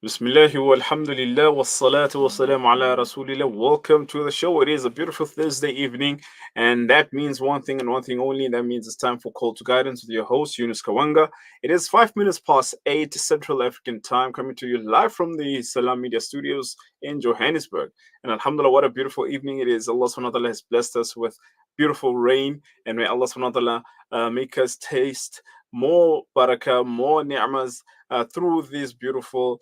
Bismillahi walhamdulillah wassalatu wassalamu ala rasulillah. Welcome to the show. It is a beautiful Thursday evening, and that means one thing and one thing only. That means it's time for Call to Guidance with your host, Yunus Kawanga. It is 5 minutes past 8 Central African time, coming to you live from the Salam Media Studios in Johannesburg. And Alhamdulillah, what a beautiful evening it is. Allah subhanahu wa ta'ala has blessed us with beautiful rain, and may Allah subhanahu wa ta'ala make us taste more barakah, more ni'mas through this beautiful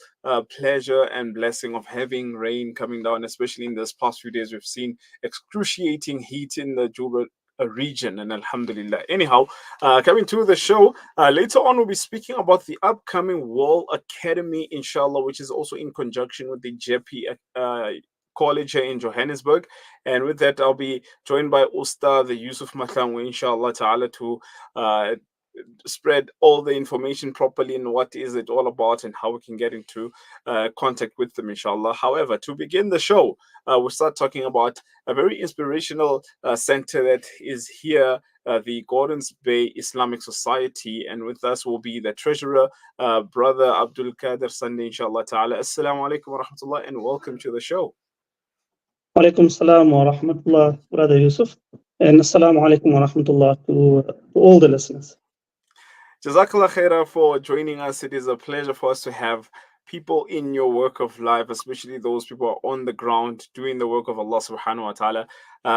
pleasure and blessing of having rain coming down, especially in this past few days. We've seen excruciating heat in the Juba region, and Alhamdulillah. Anyhow, coming to the show, later on we'll be speaking about the upcoming Wall Academy, inshallah, which is also in conjunction with the JP college here in Johannesburg. And with that, I'll be joined by Ustad Yusuf Matlangwe, inshallah ta'ala, to spread all the information properly and what is it all about and how we can get into contact with them, inshallah. However, to begin the show, we'll start talking about a very inspirational center that is here, the Gordons Bay Islamic Society, and with us will be the treasurer, brother Abdulkader Sonday, inshallah ta'ala. Assalamu alaikum wa rahmatullah, and welcome to the show. Alaikum salam wa rahmatullah, Brother Yusuf, and assalamu alaikum wa rahmatullah to all the listeners. Jazakallah khairah for joining us. It is a pleasure for us to have people in your work of life, especially those people who are on the ground doing the work of Allah subhanahu wa ta'ala.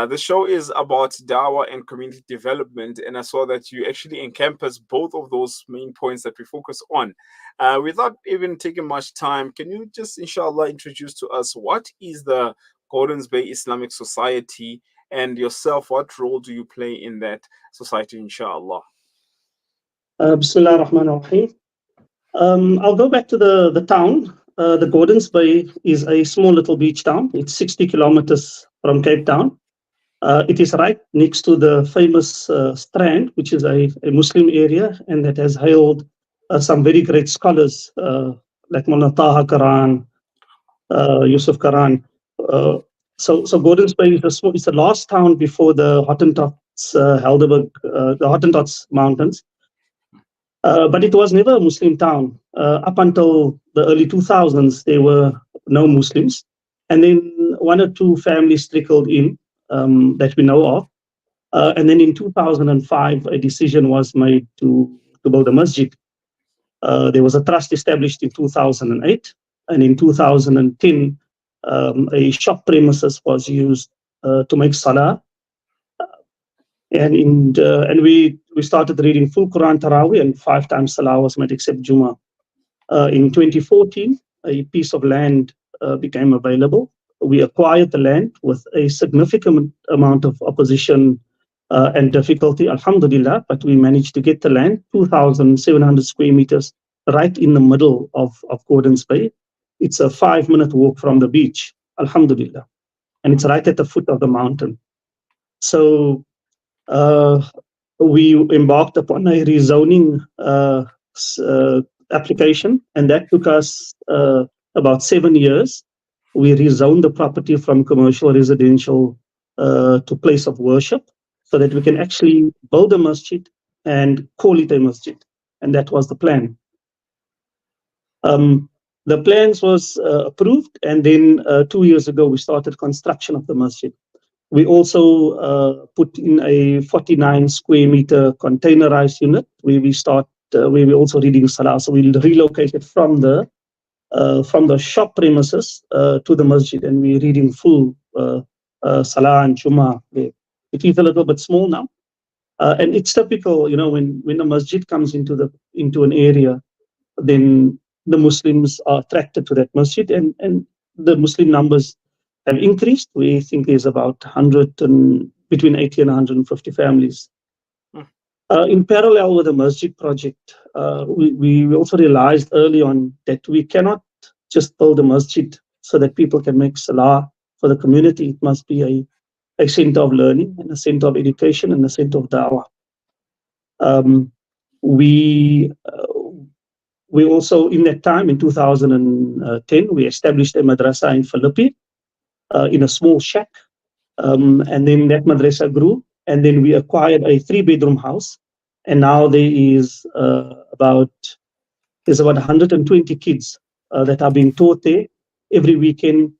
The show is about dawah and community development, and I saw that you actually encompass both of those main points that we focus on. Without even taking much time, can you just inshallah introduce to us what is the Gordons Bay Islamic Society, and yourself, what role do you play in that society, inshallah? Bismillah ar-Rahman ar-Rahim. I'll go back to the town. The Gordons Bay is a small little beach town. It's 60 kilometers from Cape Town. It is right next to the famous Strand, which is a Muslim area, and that has hailed some very great scholars like Moulana Taha Karan, Yusuf Karan. So Gordons Bay is it's the last town before the Hottentots, the Hottentots Mountains. But it was never a Muslim town. Up until the early 2000s, there were no Muslims. And then one or two families trickled in that we know of. And then in 2005, a decision was made to build a masjid. There was a trust established in 2008. And in 2010, a shop premises was used to make salah. And we started reading full Quran Taraweeh, and 5 times Salah was made except Jummah. In 2014, a piece of land became available. We acquired the land with a significant amount of opposition and difficulty, alhamdulillah, but we managed to get the land, 2,700 square meters, right in the middle of Gordons Bay. It's a 5-minute walk from the beach, alhamdulillah. And it's right at the foot of the mountain. So we embarked upon a rezoning application, and that took us about 7 years. We rezoned the property from commercial residential to place of worship so that we can actually build a masjid and call it a masjid. And that was the plan. The plans was approved, and then 2 years ago we started construction of the masjid. We also put in a 49 square meter containerized unit where we're also reading Salah. So we relocated from the shop premises to the masjid, and we're reading full Salah and Jummah there. It is a little bit small now. And it's typical, when a masjid comes into an area, then the Muslims are attracted to that masjid, and the Muslim numbers have increased. We think there's about between 80 and 150 families. In parallel with the masjid project, we also realized early on that we cannot just build a masjid so that people can make salah for the community. It must be a center of learning and a center of education and a center of da'wah. We also, in that time, in 2010, we established a madrasa in Philippi, in a small shack, and then that madrasa grew, and then we acquired a 3-bedroom house, and now there's about 120 kids that are being taught there. Every weekend,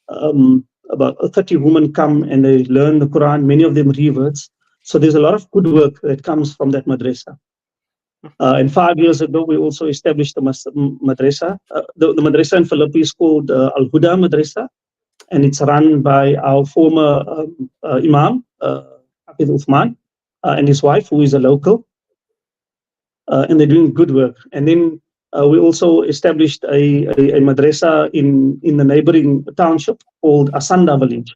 about 30 women come and they learn the Quran, many of them reverts. So there's a lot of good work that comes from that madrasa. And 5 years ago, we also established the madrasa. The madrasa in Philippines is called Al Huda Madrasa, and it's run by our former Imam, Hafiz Uthman, and his wife, who is a local, and they're doing good work. And then we also established a madrasa in the neighboring township called Asanda village.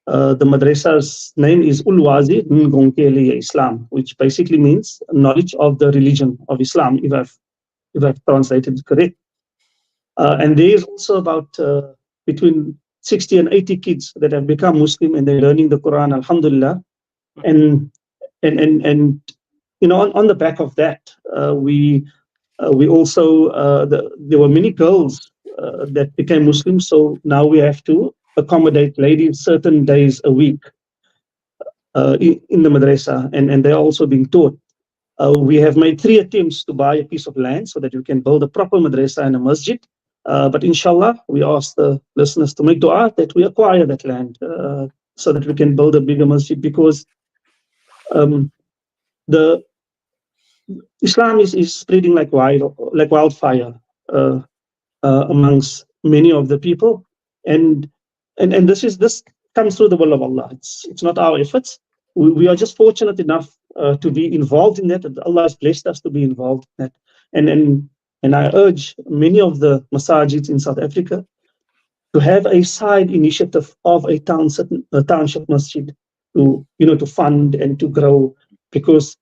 The madrasa's name is Ulwazi Ngongkeli Islam, which basically means knowledge of the religion of Islam, if I've translated it correct. And there is also about between 60 and 80 kids that have become Muslim and they're learning the Quran, alhamdulillah. And on the back of that, we also there were many girls that became Muslims. So now we have to accommodate ladies certain days a week in the madrasa, and they're also being taught. We have made 3 attempts to buy a piece of land so that we can build a proper madrasa and a masjid. But inshallah, we ask the listeners to make dua that we acquire that land so that we can build a bigger masjid, because the Islam is spreading like wildfire amongst many of the people, and this comes through the will of Allah. It's not our efforts. We are just fortunate enough to be involved in that. Allah has blessed us to be involved in that, and I urge many of the masajids in South Africa to have a side initiative of a township masjid to fund and to grow, because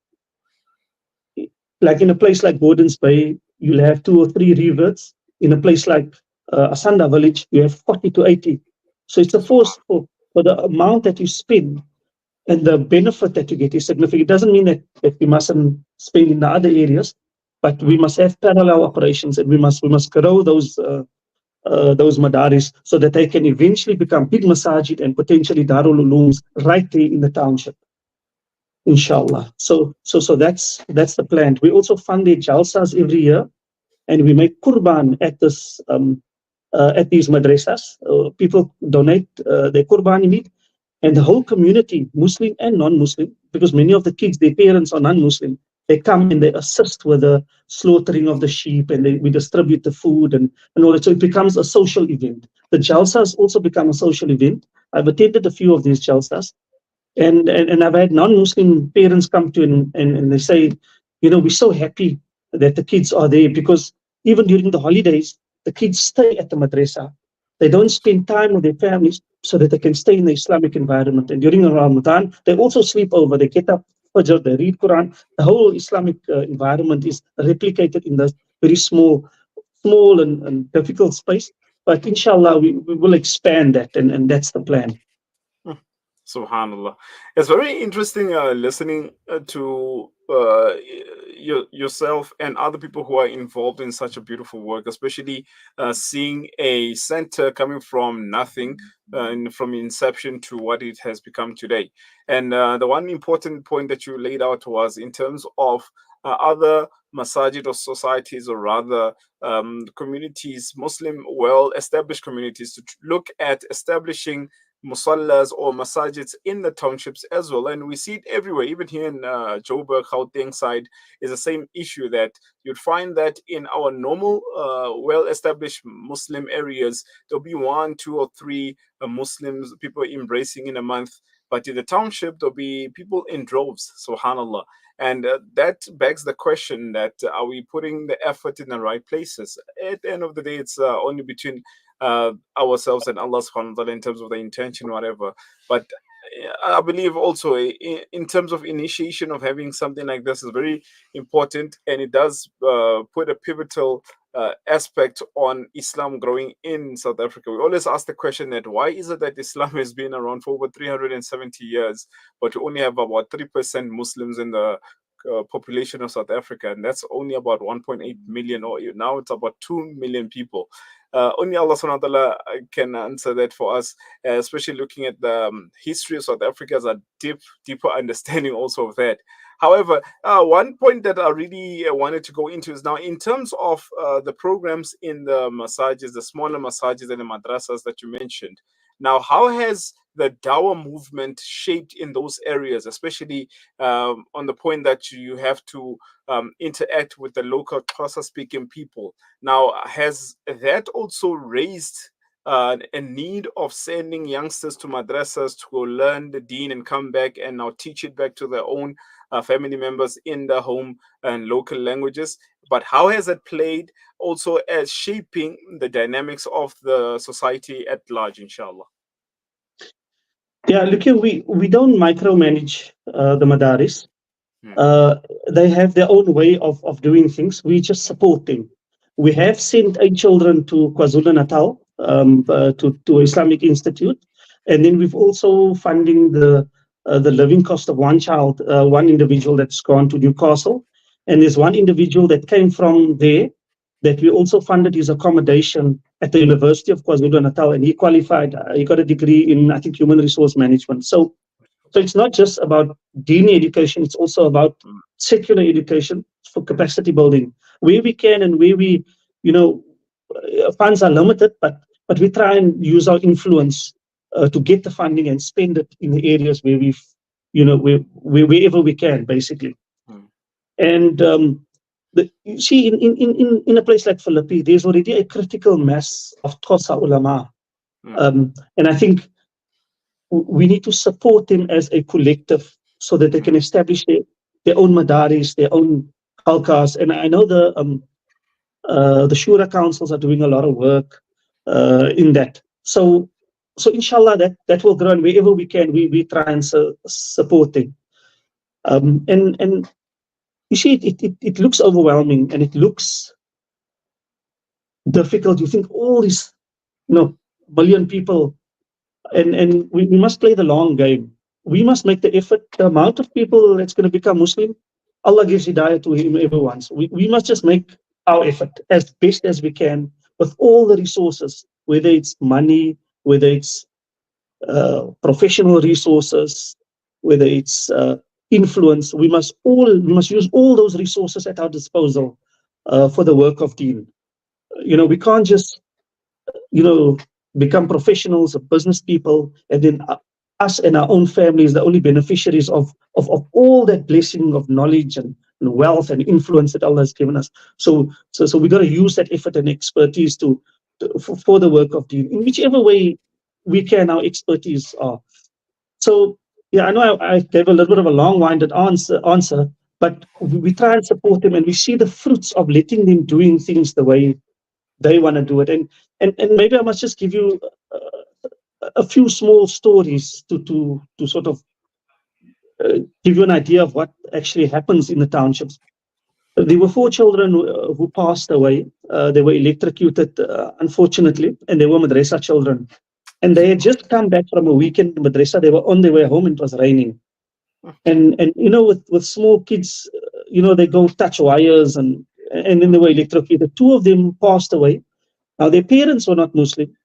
like in a place like Gordons Bay, you'll have 2 or 3 reverts. In a place like Asanda village, you have 40 to 80. So it's a force for the amount that you spend, and the benefit that you get is significant. It doesn't mean that we mustn't spend in the other areas, but we must have parallel operations, and we must grow those madaris so that they can eventually become big masajid and potentially darul ulooms right there in the township, inshallah. So that's the plan. We also fund the jalsas every year, and we make qurban at this at these madrasas. People donate their qurban meat, and the whole community, Muslim and non-Muslim, because many of the kids, their parents are non-Muslim, they come and they assist with the slaughtering of the sheep, and we distribute the food and all that. So it becomes a social event. The jalsas also become a social event. I've attended a few of these jalsas, and I've had non-Muslim parents come to and they say, we're so happy that the kids are there, because even during the holidays, the kids stay at the madrasa. They don't spend time with their families so that they can stay in the Islamic environment. And during Ramadan, they also sleep over. They get up, Fajr, they read Quran. The whole Islamic environment is replicated in the very small and difficult space. But inshallah, we will expand that, and that's the plan. Subhanallah. It's very interesting listening to yourself and other people who are involved in such a beautiful work, especially seeing a center coming from nothing and from inception to what it has become today. And the one important point that you laid out was in terms of other masajid or societies, or rather communities, Muslim well-established communities, to look at establishing musallas or masajids in the townships as well. And we see it everywhere, even here in Joburg, Gauteng side is the same issue, that you'd find that in our normal well-established Muslim areas, there'll be 1, 2, or 3 Muslims, people embracing in a month. But in the township, there'll be people in droves, subhanallah. And that begs the question that are we putting the effort in the right places? At the end of the day, it's only between ourselves and Allah subhanahu wa ta'ala in terms of the intention, whatever. But I believe also in terms of initiation of having something like this is very important, and it does put a pivotal aspect on Islam growing in South Africa. We always ask the question that why is it that Islam has been around for over 370 years, but we only have about 3% Muslims in the population of South Africa, and that's only about 1.8 million, or now it's about 2 million people. Only Allah subhanahu wa ta'ala can answer that for us, especially looking at the history of South Africa as a deeper understanding also of that. However, one point that I really wanted to go into is now in terms of the programs in the massages, the smaller massages and the madrasas that you mentioned. Now, how has the Dawah movement shaped in those areas, especially on the point that you have to interact with the local Xhosa speaking people? Now, has that also raised a need of sending youngsters to madrasas to go learn the deen and come back and now teach it back to their own family members in the home and local languages? But how has it played also as shaping the dynamics of the society at large, inshallah? Yeah, look here, we don't micromanage the Madaris. Hmm. They have their own way of doing things. We just support them. We have sent 8 children to KwaZulu Natal, to Islamic Institute, and then we've also funding the living cost of one child, one individual that's gone to Newcastle, and there's one individual that came from there that we also funded his accommodation at the University of KwaZulu Natal, and he qualified. He got a degree in, I think, human resource management. So it's not just about dini education, it's also about secular education for capacity building. Where we can and where we, funds are limited, but we try and use our influence to get the funding and spend it in the areas where wherever we can, basically. Hmm. And you see, in a place like Philippi, there's already a critical mass of Xhosa ulama. And I think we need to support them as a collective so that they can establish their own madaris, their own halkas. And I know the Shura councils are doing a lot of work in that. So inshallah, that will grow, and wherever we can, we try and support them. And you see, it looks overwhelming and it looks difficult. You think all these, million people, and we must play the long game. We must make the effort. The amount of people that's going to become Muslim, Allah gives hidayah to whoever wants. We must just make our effort as best as we can with all the resources, whether it's money, whether it's professional resources, whether it's influence. We must use all those resources at our disposal for the work of Deen. We can't just become professionals or business people, and then us and our own families the only beneficiaries of all that blessing of knowledge and wealth and influence that Allah has given us. So we got to use that effort and expertise for the work of Deen in whichever way we can. Our expertise are. So yeah, I know I gave a little bit of a long-winded answer, but we try and support them, and we see the fruits of letting them doing things the way they want to do it. And maybe I must just give you a few small stories to sort of give you an idea of what actually happens in the townships. There were 4 children who passed away. They were electrocuted, unfortunately, and they were madrasa children. And they had just come back from a weekend madrasa. They were on their way home and it was raining. And with small kids, they go touch wires and then they were electrocuted. 2 of them passed away. Now their parents were not Muslim,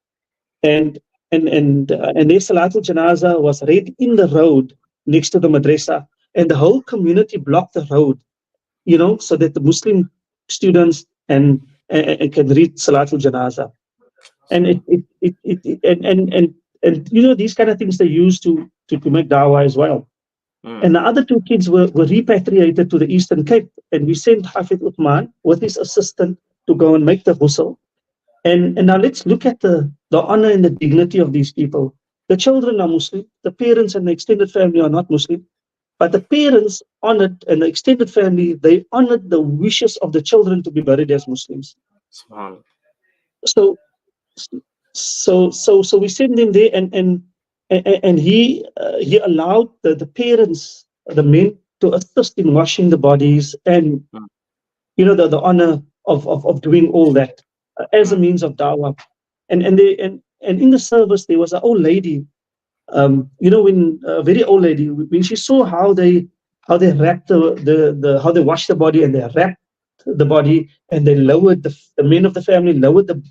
and their Salatul Janaza was read in the road next to the madrasa, and the whole community blocked the road, so that the Muslim students and can read Salatul Janaza. And these kind of things they use to make dawah as well. And the other 2 kids were repatriated to the Eastern Cape, and we sent Hafid Uthman with his assistant to go and make the ghusl. And now let's look at the honor and the dignity of these people. The children are Muslim, the parents and the extended family are not Muslim, but the parents honored, and the extended family, they honored the wishes of the children to be buried as Muslims. So we send them there, and he allowed the parents, the men, to assist in washing the bodies, and the honor of doing all that as a means of dawah. And in the service there was an old lady, when a very old lady, when she saw how they wrapped how they washed the body, and they wrapped the body, and they lowered the men of the family lowered the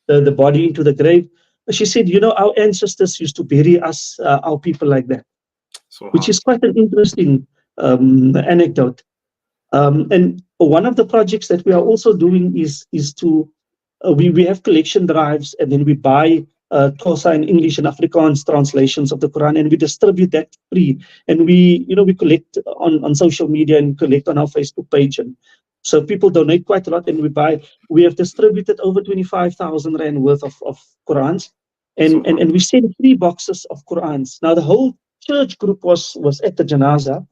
the body into the grave. She said, our ancestors used to bury us, our people like that, which is Subhanallah. quite an interesting anecdote. And one of the projects that we are also doing is to we have collection drives, and then we buy Xhosa in English and Afrikaans translations of the Quran, and we distribute that free. And we collect on social media and collect on our Facebook page, and so people donate quite a lot, and we have distributed over 25,000 rand worth of Qurans, and Subhanallah. we sent 3 boxes of Qurans. Now the whole church group was at the janaza,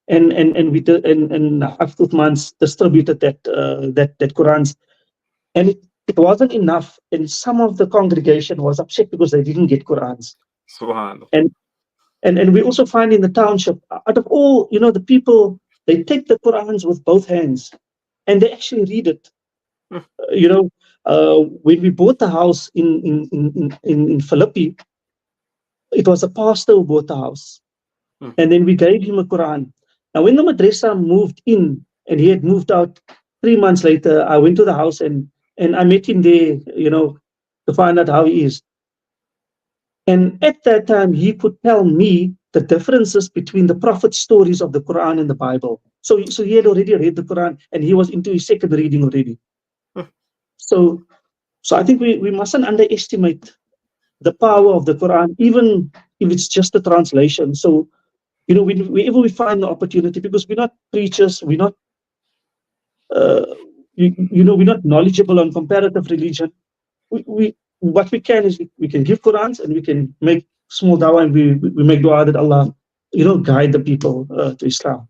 and we did, and Abdulkader distributed that Qurans, and it wasn't enough, and some of the congregation was upset because they didn't get Qurans. Subhanallah. And we also find in the township, out of all the people, they take the Qurans with both hands, and they actually read it. Mm, When we bought the house in Philippi, it was a pastor who bought the house, mm. and then we gave him a Quran. Now, when the madrasa moved in, and he had moved out 3 months later, I went to the house, and I met him there, to find out how he is. And at that time, he could tell me the differences between the prophet stories of the Quran and the Bible. So he had already read the Quran, and he was into his second reading already. Mm. So I think we mustn't underestimate the power of the Quran, even if it's just a translation. So, whenever we find the opportunity, because we're not preachers, we're not, uh, we're not knowledgeable on comparative religion. What we can is we can give Qurans, and we can make small dawah, and we make dua that Allah, guide the people to Islam.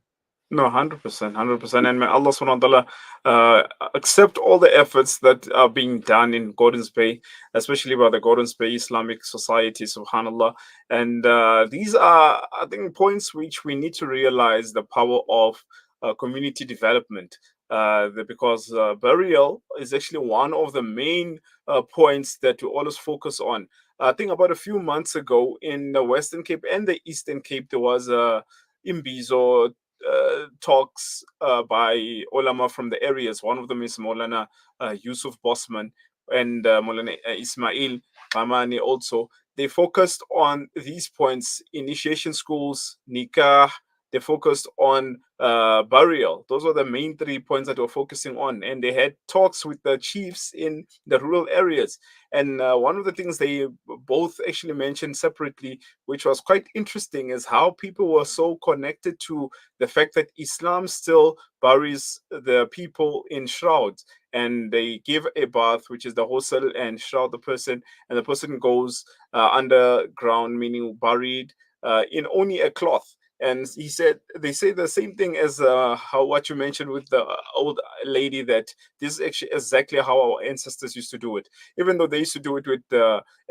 No, 100%, 100%. And may Allah subhanahu wa ta'ala accept all the efforts that are being done in Gordon's Bay, especially by the Gordon's Bay Islamic Society, subhanallah. And these are, I think, points which we need to realize the power of community development. Because burial is actually one of the main points that we always focus on. I think about a few months ago in the Western Cape and the Eastern Cape, there was a Imbizo talks by ulama from the areas. One of them is Moulana Yusuf Bosman and Moulana Ismail Ramani also. They focused on these points: initiation schools, nikah. They focused on burial. Those were the main 3 points that we're focusing on. And they had talks with the chiefs in the rural areas. And one of the things they both actually mentioned separately, which was quite interesting, is how people were so connected to the fact that Islam still buries the people in shrouds. And they give a bath, which is the ghusl, and shroud the person. And the person goes underground, meaning buried in only a cloth. And he said they say the same thing as how what you mentioned with the old lady, that this is actually exactly how our ancestors used to do it, even though they used to do it with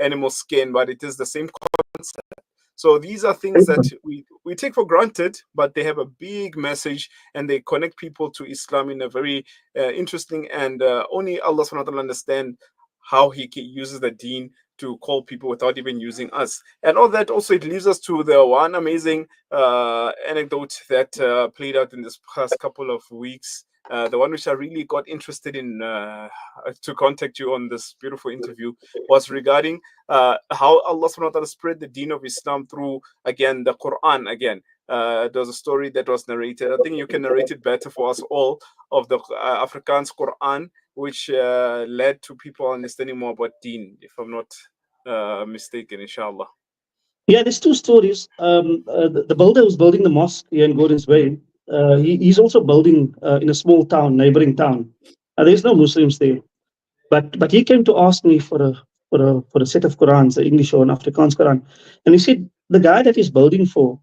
animal skin, but it is the same concept. So these are things that we take for granted, but they have a big message, and they connect people to Islam in a very interesting, and only Allah subhanahu wa ta'ala understand how he uses the deen to call people without even using us. And all that also, it leads us to the one amazing anecdote that played out in this past couple of weeks. The one which I really got interested in to contact you on this beautiful interview was regarding how Allah subhanahu wa ta'ala spread the deen of Islam through, again, the Quran again. There was a story that was narrated. I think you can narrate it better for us all, of the Afrikaans Quran, which led to people understanding more about deen, if I'm not mistaken, inshallah. Yeah, there's 2 stories. The builder who's building the mosque here in Gordon's Bay, he's also building in a small town, neighboring town. There's no Muslims there, but he came to ask me for a set of Qurans, the English or an Afrikaans Quran, and he said the guy that he's building for,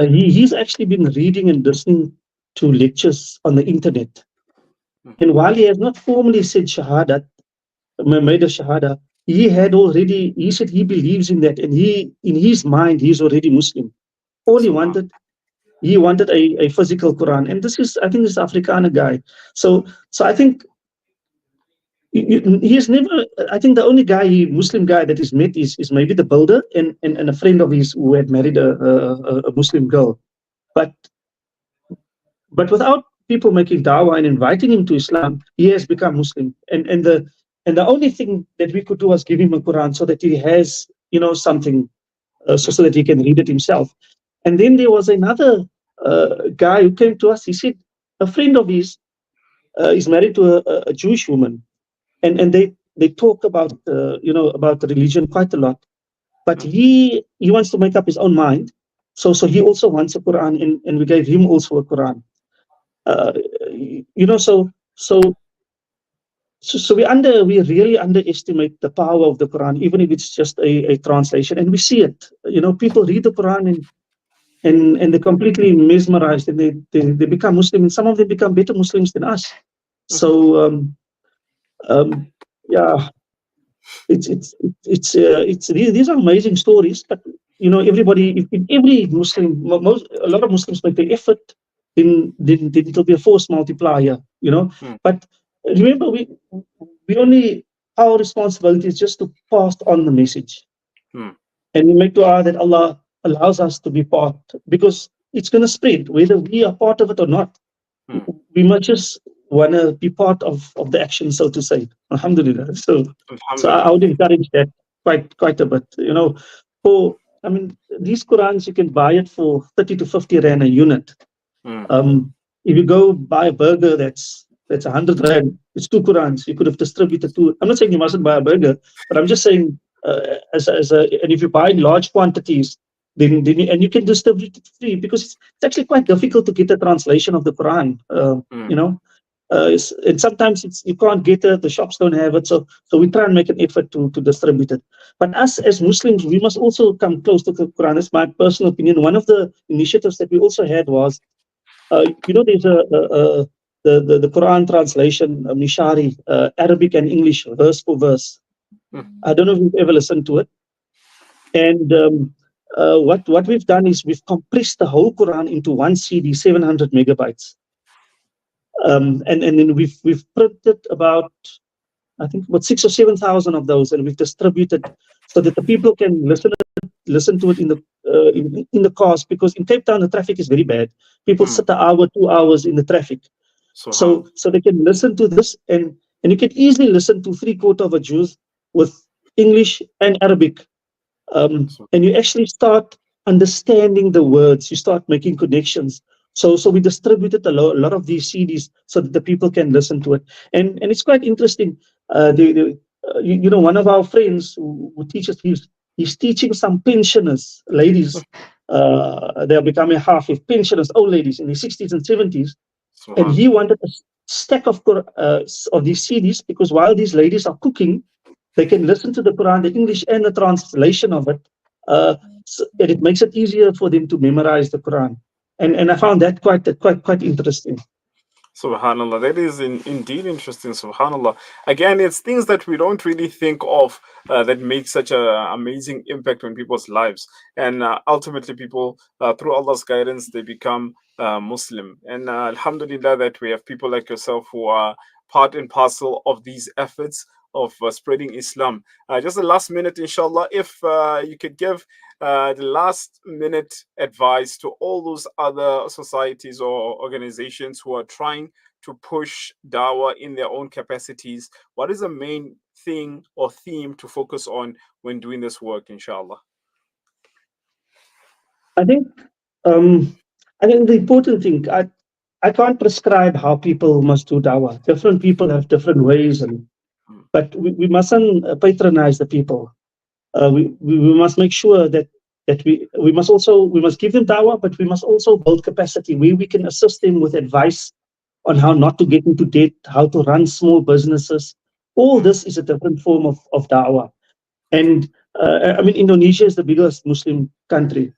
he's actually been reading and listening to lectures on the internet, and while he has not formally said Shahadat, made a Shahada, he said he believes in that, and in his mind, he's already Muslim. All he wanted a physical Quran. And I think this Afrikaner guy. So I think he's never, I think the only Muslim guy that he's met is maybe the builder and a friend of his who had married a Muslim girl. But without people making dawah and inviting him to Islam, he has become Muslim. And And the only thing that we could do was give him a Quran so that he has, something, so that he can read it himself. And then there was another guy who came to us. He said a friend of his is married to a Jewish woman, and they talk about about the religion quite a lot. But he wants to make up his own mind, so he also wants a Quran, and we gave him also a Quran. Uh, so we really underestimate the power of the Quran, even if it's just a translation, and we see it. People read the Quran and they're completely mesmerized, and they become Muslim, and some of them become better Muslims than us. So yeah, these are amazing stories. But everybody, if every Muslim, a lot of Muslims make the effort, then it'll be a force multiplier. But remember, we only, our responsibility is just to pass on the message, and we make dua that Allah allows us to be part, because it's going to spread whether we are part of it or not. We must just want to be part of the action, so to say. Alhamdulillah. So I would encourage that quite a bit. These Qurans, you can buy it for 30 to 50 rand a unit. If you go buy a burger that's 100 rand, it's 2 Qurans. You could have distributed 2. I'm not saying you mustn't buy a burger, but I'm just saying, and if you buy in large quantities, then you can distribute it free, because it's actually quite difficult to get a translation of the Quran. And sometimes you can't get it, the shops don't have it, so we try and make an effort to distribute it. But us as Muslims, we must also come close to the Quran. That's my personal opinion. One of the initiatives that we also had was, there's the Quran translation, Mishari, Arabic and English, verse for verse. I don't know if you've ever listened to it. And what we've done is we've compressed the whole Quran into one CD, 700 megabytes. And then we've printed about, I think, about 6,000 or 7,000 of those, and we've distributed so that the people can listen to it in the cars, because in Cape Town the traffic is very bad. People sit an hour, 2 hours in the traffic, so they can listen to this, and you can easily listen to 3/4 of a juz with English and Arabic, and you actually start understanding the words. You start making connections. So we distributed a lot of these CDs so that the people can listen to it, and it's quite interesting. One of our friends who teaches, he's teaching some pensioners, ladies. They are becoming half of pensioners, old ladies in the 60s and 70s, and he wanted a stack of these CDs, because while these ladies are cooking, they can listen to the Quran, the English and the translation of it, and it makes it easier for them to memorize the Quran. And I found that quite interesting. Subhanallah, that is indeed interesting. Subhanallah. Again, it's things that we don't really think of that make such an amazing impact on people's lives. And ultimately, people, through Allah's guidance, they become Muslim. And alhamdulillah that we have people like yourself who are part and parcel of these efforts of spreading Islam. Just the last minute, inshallah, if you could give the last minute advice to all those other societies or organizations who are trying to push dawah in their own capacities, what is the main thing or theme to focus on when doing this work, inshallah? I think the important thing, I can't prescribe how people must do dawah. Different people have different ways, but we mustn't patronize the people. We must make sure that we must give them dawah, but we must also build capacity where we can assist them with advice on how not to get into debt, how to run small businesses. All this is a different form of dawah. And Indonesia is the biggest Muslim country.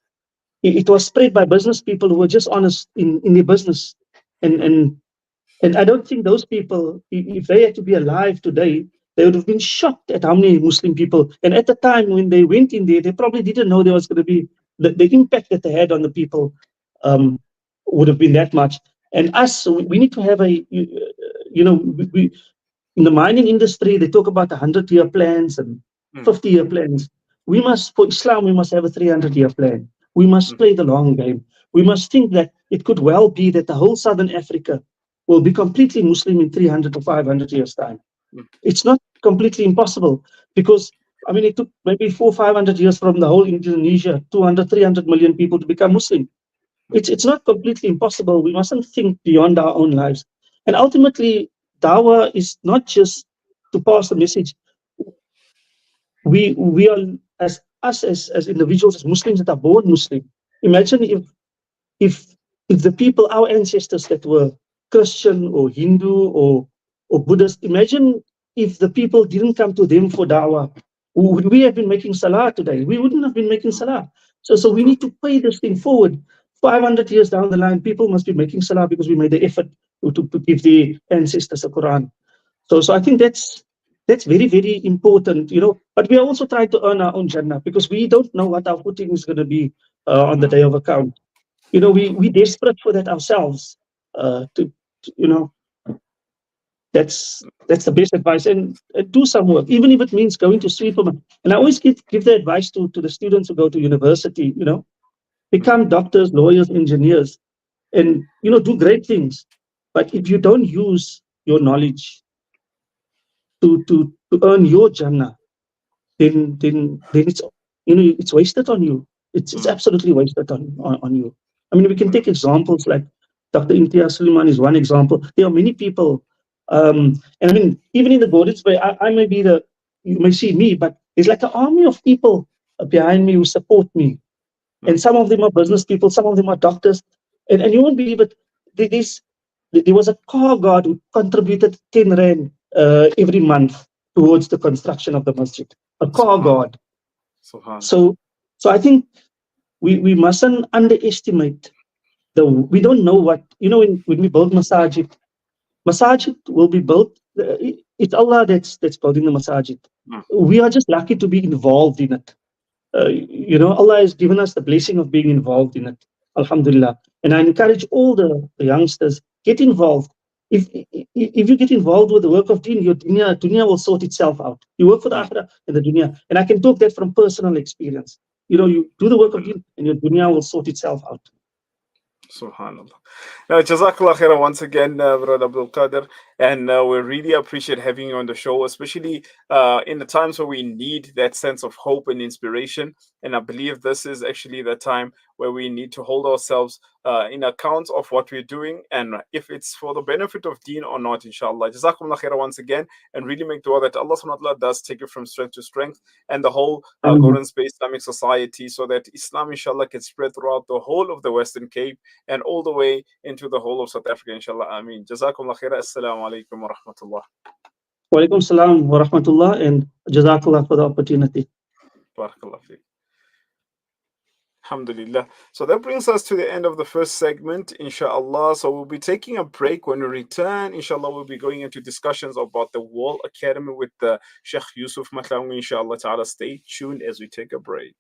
It was spread by business people who were just honest in their business, and I don't think those people, if they had to be alive today, they would have been shocked at how many Muslim people. And at the time when they went in there, they probably didn't know there was going to be the impact that they had on the people would have been that much. And us, we need to have in the mining industry, they talk about 100-year plans and 50-year plans. For Islam, we must have a 300-year plan. We must play the long game. We must think that it could well be that the whole Southern Africa will be completely Muslim in 300 or 500 years' time. It's not completely impossible, because I mean, it took maybe 400-500 years from the whole Indonesia, 200-300 million people to become Muslim. It's not completely impossible. We mustn't think beyond our own lives. And ultimately, dawah is not just to pass the message. We are, as us as individuals, as Muslims that are born Muslim. Imagine if if the people, our ancestors that were Christian or Hindu or Buddhist, imagine if the people didn't come to them for dawah. Would we have been making salah today? We wouldn't have been making salah. So we need to pay this thing forward. 500 years down the line, people must be making salah because we made the effort to give the ancestors a Quran. So I think that's very, very important, But we are also trying to earn our own Jannah, because we don't know what our footing is going to be on the day of account. We desperate for that ourselves. That's the best advice, and do some work, even if it means going to sleep. And I always give the advice to the students who go to university. Become doctors, lawyers, engineers, and do great things. But if you don't use your knowledge to earn your Jannah, then it's wasted on you. It's absolutely wasted on you. I mean, we can take examples like Dr. Imtiaz Suleiman is one example. There are many people, and I mean, even in the Gordons Bay, I may be you may see me, but there's like an army of people behind me who support me. And some of them are business people, some of them are doctors, and you won't believe it. There was a car guard who contributed 10 rand every month towards the construction of the masjid. A car guard. So I think we mustn't underestimate we don't know what, when we build masajid will be built. It's Allah that's building the masajid. We are just lucky to be involved in it. Allah has given us the blessing of being involved in it. Alhamdulillah. And I encourage all the youngsters, get involved. If you get involved with the work of deen, your dunya will sort itself out. You work for the akhirah and the dunya. And I can talk that from personal experience. You do the work of deen and your dunya will sort itself out. Subhanallah. Now, Jazakallah khairah once again, Brother Abdulkader, and we really appreciate having you on the show, especially in the times where we need that sense of hope and inspiration. And I believe this is actually the time where we need to hold ourselves in account of what we're doing and if it's for the benefit of deen or not, inshallah. Jazakumullah khairah once again, and really make dua that Allah subhanahu wa ta'ala does take you from strength to strength and the whole Golden Space Islamic Society, so that Islam, inshallah, can spread throughout the whole of the Western Cape and all the way into the whole of South Africa, inshallah. Ameen. Jazakumullah khairah. Assalamu alaikum wa rahmatullah. Wa alaikum salam wa rahmatullah, and jazakallah for the opportunity. Barakallah fiqh. Alhamdulillah. So that brings us to the end of the first segment, inshallah. So we'll be taking a break. When we return, inshallah, we'll be going into discussions about the Wall Academy with the Sheikh Yusuf Matlawung, inshallah ta'ala. Stay tuned as we take a break.